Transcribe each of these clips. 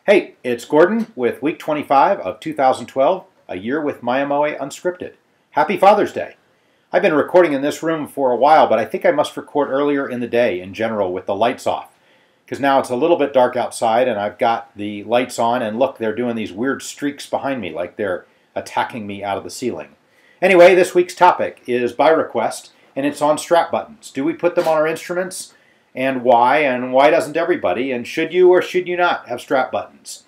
Hey, it's Gordon with week 25 of 2012, a year with Mya-Moe Unscripted. Happy Father's Day. I've been recording in this room for a while, but I think I must record earlier in the day in general with the lights off. Because now it's a little bit dark outside and I've got the lights on, and look, they're doing these weird streaks behind me like they're attacking me out of the ceiling. Anyway, this week's topic is by request, and it's on strap buttons. Do we put them on our instruments? And why doesn't everybody? And should you or should you not have strap buttons?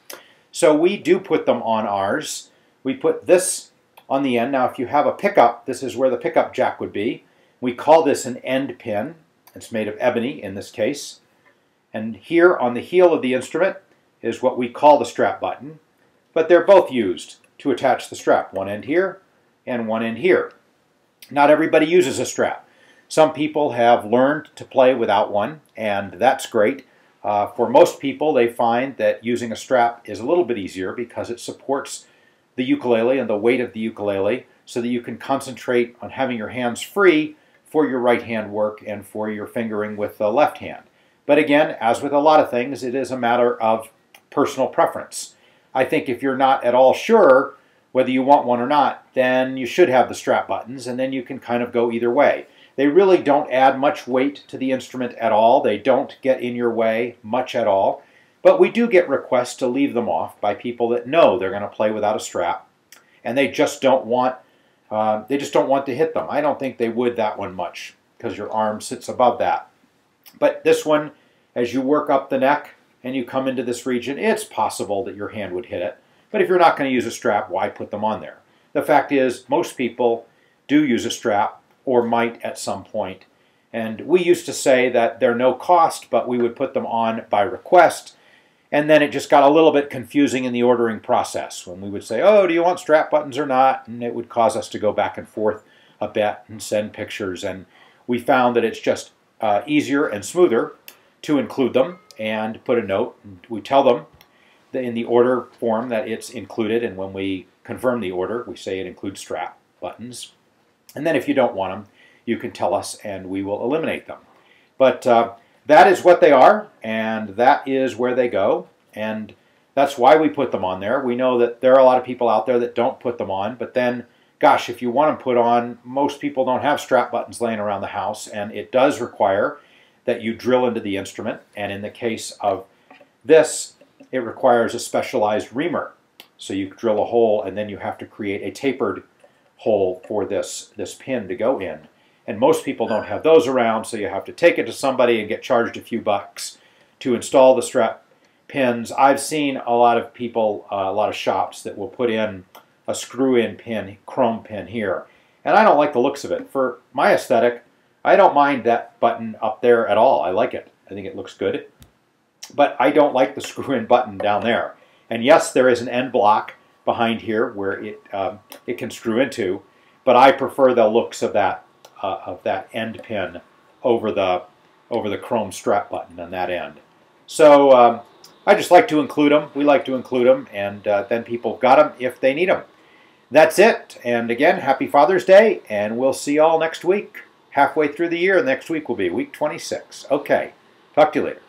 So we do put them on ours. We put this on the end. Now if you have a pickup, this is where the pickup jack would be. We call this an end pin. It's made of ebony in this case. And here on the heel of the instrument is what we call the strap button. But they're both used to attach the strap. One end here and one end here. Not everybody uses a strap. Some people have learned to play without one, and that's great. For most people, they find that using a strap is a little bit easier because it supports the ukulele and the weight of the ukulele so that you can concentrate on having your hands free for your right hand work and for your fingering with the left hand. But again, as with a lot of things, it is a matter of personal preference. I think if you're not at all sure whether you want one or not, then you should have the strap buttons, and then you can kind of go either way. They really don't add much weight to the instrument at all. They don't get in your way much at all. But we do get requests to leave them off by people that know they're going to play without a strap, and they just don't want to hit them. I don't think they would that one much because your arm sits above that. But this one, as you work up the neck and you come into this region, it's possible that your hand would hit it. But if you're not going to use a strap, why put them on there? The fact is, most people do use a strap, or might at some point. And we used to say that they're no cost, but we would put them on by request. And then it just got a little bit confusing in the ordering process when we would say, oh, do you want strap buttons or not? And it would cause us to go back and forth a bit and send pictures. And we found that it's just easier and smoother to include them and put a note. We tell them that in the order form that it's included, and when we confirm the order, we say it includes strap buttons. And then if you don't want them, you can tell us and we will eliminate them. But that is what they are, and that is where they go, and that's why we put them on there. We know that there are a lot of people out there that don't put them on, but then, gosh, if you want them put on, most people don't have strap buttons laying around the house, and it does require that you drill into the instrument, and in the case of this, it requires a specialized reamer. So you drill a hole, and then you have to create a tapered hole for this pin to go in. And most people don't have those around, so you have to take it to somebody and get charged a few bucks to install the strap pins. I've seen a lot of people, a lot of shops that will put in a screw-in pin, chrome pin here. And I don't like the looks of it. For my aesthetic, I don't mind that button up there at all. I like it. I think it looks good. But I don't like the screw-in button down there. And yes, there is an end block behind here where it can screw into, but I prefer the looks of that end pin over the chrome strap button on that end. So I just like to include them. We like to include them, and then people got them if they need them. That's it. And again, happy Father's Day, and we'll see you all next week. Halfway through the year, next week will be week 26. Okay, talk to you later.